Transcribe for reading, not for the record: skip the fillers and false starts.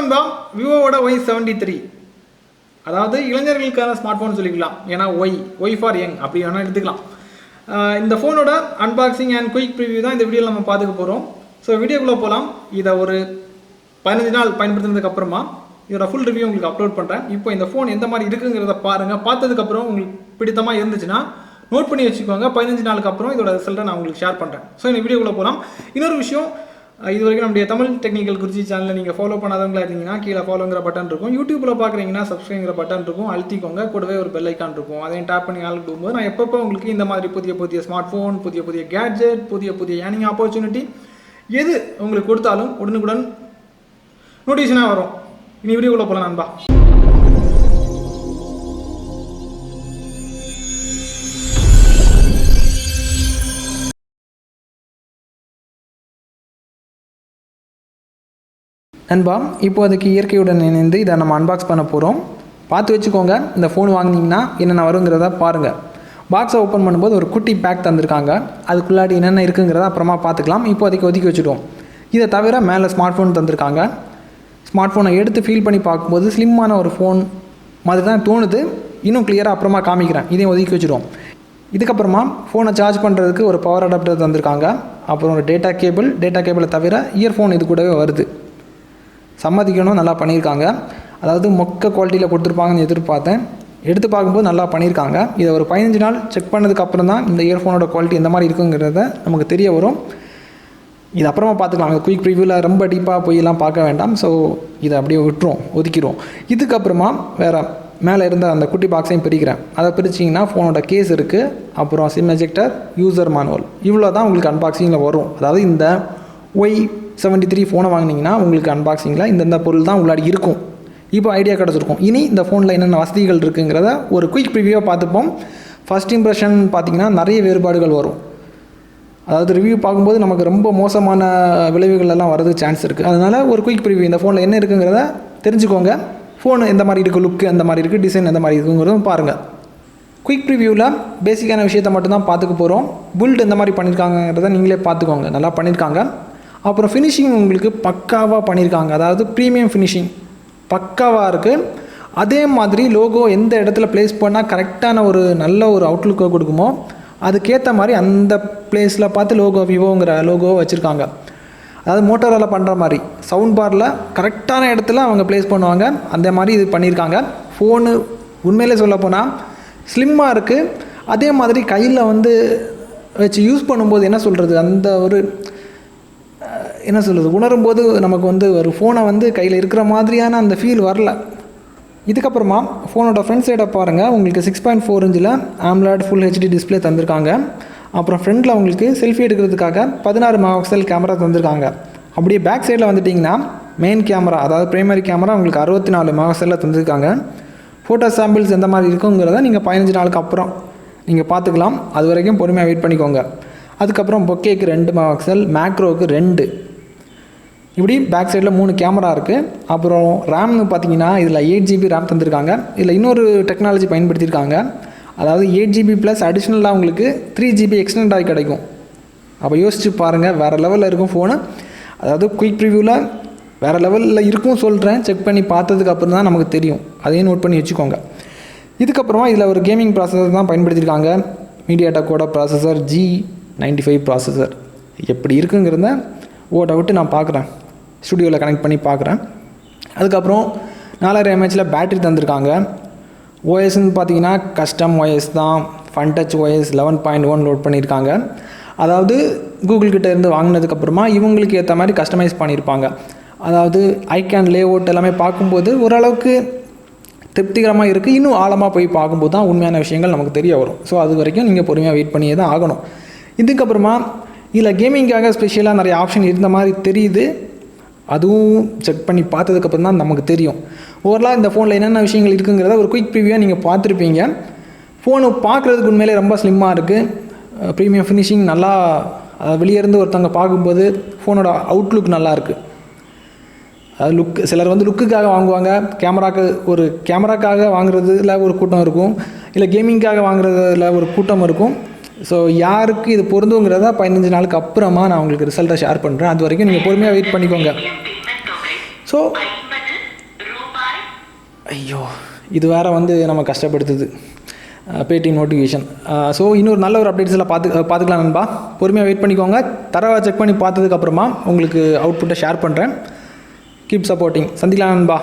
நண்பா, விவோவோட Y73, அதாவது இளைஞர்களுக்கான ஸ்மார்ட் ஃபோன் சொல்லிக்கலாம். ஏன்னா ஒய் ஃபார் யங் அப்படி வேணால் எடுத்துக்கலாம். இந்த ஃபோனோட அன்பாக்சிங் அண்ட் குயிக் ப்ரிவியூ தான் இந்த வீடியோவில் நம்ம பார்த்துக்க போகிறோம். ஸோ வீடியோக்குள்ளே போகலாம். இதை ஒரு 15 நாள் பயன்படுத்தினதுக்கப்புறமா இதோட ஃபுல் ரிவ்யூ உங்களுக்கு அப்லோட் பண்ணுறேன். இப்போ இந்த ஃபோன் எந்த மாதிரி இருக்குங்கிறத பாருங்கள். பார்த்ததுக்கப்புறம் உங்களுக்கு பிடித்தமாக இருந்துச்சுன்னா நோட் பண்ணி வச்சுக்கோங்க. 15 நாளுக்கு அப்புறம் இதோட ரிசல்ட்டை நான் உங்களுக்கு ஷேர் பண்ணுறேன். ஸோ இந்த வீடியோக்குள்ளே போகலாம். இன்னொரு விஷயம், இது வரைக்கும் நம்முடைய தமிழ் டெக்னிக்கல் குருஜி சேனலில் நீங்கள் ஃபாலோ பண்ணாதவங்களா இருந்தீங்கன்னா கீழே ஃபாலோங்கிற பட்டன் இருக்கும். யூடியூப்பில் பார்க்குறீங்கன்னா சப்ஸ்கிரைங்கிற பட்டன் இருக்கும், அழுத்திக்கோங்க. கூடவே ஒரு பெல் ஐக்கான் இருக்கும், அதையும் டேப் பண்ணி ஆள் போகும்போது நான் எப்பப்போ உங்களுக்கு இந்த மாதிரி புதிய புதிய ஸ்மார்ட் ஃபோன், புதிய புதிய கேட்ஜெட், புதிய புதிய ஏர்னிங் ஆப்பர்ச்சுனிட்டி எது உங்களுக்கு கொடுத்தாலும் உடனுக்குடன் நோட்டிஃபிகேஷனாக வரும். இனி வீடியோக்குள்ளே போகலாம் நண்பா. நண்பா, இப்போ அதுக்கு இயற்கையுடன் இணைந்து இதை நம்ம அன்பாக்ஸ் பண்ண போகிறோம். பார்த்து வச்சுக்கோங்க. இந்த ஃபோன் வாங்கினீங்கன்னா என்னென்ன வருங்கிறத பாருங்கள். பாக்ஸை ஓப்பன் பண்ணும்போது ஒரு குட்டி பேக் தந்திருக்காங்க. அதுக்குள்ளாடி என்னென்ன இருக்குங்கிறத அப்புறமா பார்த்துக்கலாம். இப்போ அதுக்கு ஒதுக்கி வச்சுட்டோம். இதை தவிர மேலே ஸ்மார்ட் ஃபோன் தந்திருக்காங்க. ஸ்மார்ட் ஃபோனை எடுத்து ஃபீல் பண்ணி பார்க்கும்போது ஸ்லிம்மான ஒரு ஃபோன் மாதிரி தான் தோணுது. இன்னும் கிளியராக அப்புறமா காமிக்கிறேன். இதையும் ஒதுக்கி வச்சுட்டோம். இதுக்கப்புறமா ஃபோனை சார்ஜ் பண்ணுறதுக்கு ஒரு பவர் அடாப்டர் தந்திருக்காங்க. அப்புறம் ஒரு டேட்டா கேபிளை தவிர இயர்ஃபோன் இது கூடவே வருது. சம்மதிக்கணும், நல்லா பண்ணியிருக்காங்க. அதாவது மொக்க குவாலிட்டியில் கொடுத்துருப்பாங்கன்னு எதிர்பார்த்தேன். எடுத்து பார்க்கும்போது நல்லா பண்ணியிருக்காங்க. இதை ஒரு 15 நாள் செக் பண்ணதுக்கப்புறம் தான் இந்த இயர்ஃபோனோட குவாலிட்டி எந்த மாதிரி இருக்குங்கிறத நமக்கு தெரிய வரும். இது அப்புறமா பார்த்துக்கலாம். குயிக் ப்ரிவியூவில் ரொம்ப டீப்பாக போயெல்லாம் பார்க்க வேண்டாம். ஸோ இதை அப்படியே ஒதுக்கிடுவோம். இதுக்கப்புறமா வேறு மேலே இருந்த அந்த குட்டி பாக்ஸையும் பிரிக்கிறேன். அதை பிரிச்சிங்கன்னா ஃபோனோட கேஸ் இருக்குது, அப்புறம் சிம் எஜெக்டர், யூசர் மேனுவல், இவ்வளோ தான் உங்களுக்கு அன்பாக்சிங்கில் வரும். அதாவது இந்த Y73 ஃபோனை வாங்கினீங்கன்னா உங்களுக்கு அன்பாக்சிங்கில் இந்த பொருள் தான் உள்ளாடி இருக்கும். இப்போ ஐடியா கிடச்சிருக்கும். இனி இந்த ஃபோனில் என்னென்ன வசதிகள் இருக்குங்கிறத ஒரு குயிக் ப்ரிவியூவாக பார்த்துப்போம். ஃபஸ்ட் இம்ப்ரெஷன் பார்த்திங்கன்னா நிறைய வேறுபாடுகள் வரும். அதாவது ரிவ்யூ பார்க்கும்போது நமக்கு ரொம்ப மோசமான விளைவுகள் எல்லாம் வரது சான்ஸ் இருக்குது. அதனால் ஒரு குயிக் ப்ரிவியூ இந்த ஃபோனில் என்ன இருக்குங்கிறத தெரிஞ்சுக்கோங்க. ஃபோனு எந்த மாதிரி இருக்குது, லுக்கு எந்த மாதிரி இருக்குது, டிசைன் எந்த மாதிரி இருக்குங்கிறதும் பாருங்கள். குயிக் ப்ரிவியூவில் பேசிக்கான விஷயத்தை மட்டும்தான் பார்த்துக்க போகிறோம். பில்ட் எந்த மாதிரி பண்ணியிருக்காங்கிறத நீங்களே பார்த்துக்கோங்க. நல்லா பண்ணியிருக்காங்க. அப்புறம் ஃபினிஷிங் உங்களுக்கு பக்காவாக பண்ணியிருக்காங்க. அதாவது ப்ரீமியம் ஃபினிஷிங் பக்காவாக இருக்குது. அதே மாதிரி லோகோ எந்த இடத்துல ப்ளேஸ் பண்ணால் கரெக்டான ஒரு நல்ல ஒரு அவுட்லுக்கை கொடுக்குமோ அதுக்கேற்ற மாதிரி அந்த பிளேஸில் பார்த்து விவோங்கிற லோகோவை வச்சுருக்காங்க. அதாவது மோட்டோரோவில் பண்ணுற மாதிரி சவுண்ட் பாரில் கரெக்டான இடத்துல அவங்க ப்ளேஸ் பண்ணுவாங்க. அந்த மாதிரி இது பண்ணியிருக்காங்க. ஃபோனு உண்மையிலே சொல்லப்போனால் ஸ்லிம்மாக இருக்குது. அதே மாதிரி கையில் வச்சு யூஸ் பண்ணும்போது உணரும்போது நமக்கு ஒரு ஃபோனை கையில் இருக்கிற மாதிரியான அந்த ஃபீல் வரல. இதுக்கப்புறமா ஃபோனோட ஃப்ரண்ட் சைடை பாருங்கள். உங்களுக்கு 6.4 இன்ச்சில் AMOLED ஃபுல் HD டிஸ்பிளே தந்திருக்காங்க. அப்புறம் ஃப்ரண்ட்டில் உங்களுக்கு செல்ஃபி எடுக்கிறதுக்காக 16 மெகாபிக்சல் கேமரா தந்திருக்காங்க. அப்படியே பேக் சைடில் வந்துட்டிங்கன்னா மெயின் கேமரா, அதாவது பிரைமரி கேமரா உங்களுக்கு 64 மெகாபிக்சலில் தந்திருக்காங்க. ஃபோட்டோ சாம்பிள்ஸ் எந்த மாதிரி இருக்குங்கிறத நீங்கள் 15 நாளுக்கு அப்புறம் நீங்கள் பார்த்துக்கலாம். அது வரைக்கும் பொறுமையாக வெயிட் பண்ணிக்கோங்க. அதுக்கப்புறம் பொக்கேக்கு 2 மெகாபிக்சல், மேக்ரோவுக்கு 2, இப்படி பேக் சைடில் 3 கேமரா இருக்குது. அப்புறம் ரேம்னு பார்த்தீங்கன்னா இதில் 8GB ரேம் தந்திருக்காங்க. இதில் இன்னொரு டெக்னாலஜி பயன்படுத்தியிருக்காங்க. அதாவது 8GB ப்ளஸ் அடிஷ்னலாக உங்களுக்கு 3GB எக்ஸ்டெண்ட் ஆகி கிடைக்கும். அப்போ யோசிச்சு பாருங்கள், வேறு லெவலில் இருக்கும் ஃபோனு. அதாவது குயிக் ப்ரிவியூவில் வேறு லெவலில் இருக்கும் சொல்கிறேன். செக் பண்ணி பார்த்ததுக்கப்புறம் தான் நமக்கு தெரியும். அதையும் நோட் பண்ணி வச்சுக்கோங்க. இதுக்கப்புறமா இதில் ஒரு கேமிங் ப்ராசஸர் தான் பயன்படுத்தியிருக்காங்க. MediaTekோட ப்ராசஸர் G95 ப்ராசஸர். எப்படி இருக்குங்கிறத விட்டு நான் பார்க்குறேன். ஸ்டுடியோவில் கனெக்ட் பண்ணி பார்க்குறேன். அதுக்கப்புறம் 4000 mAh பேட்டரி தந்திருக்காங்க. ஓஎஸ்ன்னு பார்த்தீங்கன்னா கஸ்டம் OS தான். ஃபன்டச் OS 11.1 லோட் பண்ணியிருக்காங்க. அதாவது கூகுள்கிட்ட இருந்து வாங்கினதுக்கப்புறமா இவங்களுக்கு ஏற்ற மாதிரி கஸ்டமைஸ் பண்ணியிருப்பாங்க. அதாவது ஐகான் லேஅவுட் எல்லாமே பார்க்கும்போது ஓரளவுக்கு திருப்திகரமாக இருக்குது. இன்னும் ஆழமாக போய் பார்க்கும்போது தான் உண்மையான விஷயங்கள் நமக்கு தெரிய வரும். ஸோ அது வரைக்கும் நீங்கள் பொறுமையாக வெயிட் பண்ணியே தான் ஆகணும். இதுக்கப்புறமா இதில் கேமிங்காக ஸ்பெஷலாக நிறைய ஆப்ஷன் இருந்த மாதிரி தெரியுது. அதுவும் செக் பண்ணி பார்த்ததுக்கப்புறம் தான் நமக்கு தெரியும். ஓவரலாக இந்த ஃபோனில் என்னென்ன விஷயங்கள் இருக்குங்கிறத ஒரு குயிக் ப்ரிவியூவாக நீங்கள் பார்த்துருப்பீங்க. ஃபோனு பார்க்குறதுக்கு உண்மையிலே ரொம்ப ஸ்லிம்மாக இருக்குது. ப்ரீமியம் ஃபினிஷிங் நல்லா, வெளியே இருந்து ஒருத்தவங்க பார்க்கும்போது ஃபோனோட அவுட்லுக் நல்லாயிருக்கு. அது சிலர் லுக்குக்காக வாங்குவாங்க. கேமராக்காக வாங்குறதுல ஒரு கூட்டம் இருக்கும், இல்லை கேமிங்காக வாங்குறதுல ஒரு கூட்டம் இருக்கும். ஸோ யாருக்கு இது பொருந்துங்கிறத 15 நாளுக்கு அப்புறமா நான் உங்களுக்கு ரிசல்ட்டை ஷேர் பண்ணுறேன். அது வரைக்கும் நீங்கள் பொறுமையாக வெயிட் பண்ணிக்கோங்க. ஸோ ஐயோ, இது வேறு வந்து நம்ம கஷ்டப்படுத்துது பேடிஎம் நோட்டிஃபிகேஷன். ஸோ இன்னொரு நல்ல ஒரு அப்டேட்ஸில் பார்த்துக்கலாம் நண்பா. பொறுமையாக வெயிட் பண்ணிக்கோங்க. தரவாக செக் பண்ணி பார்த்ததுக்கப்புறமா உங்களுக்கு அவுட்புட்டை ஷேர் பண்ணுறேன். Keep supporting. சந்திக்கலாம் நண்பா.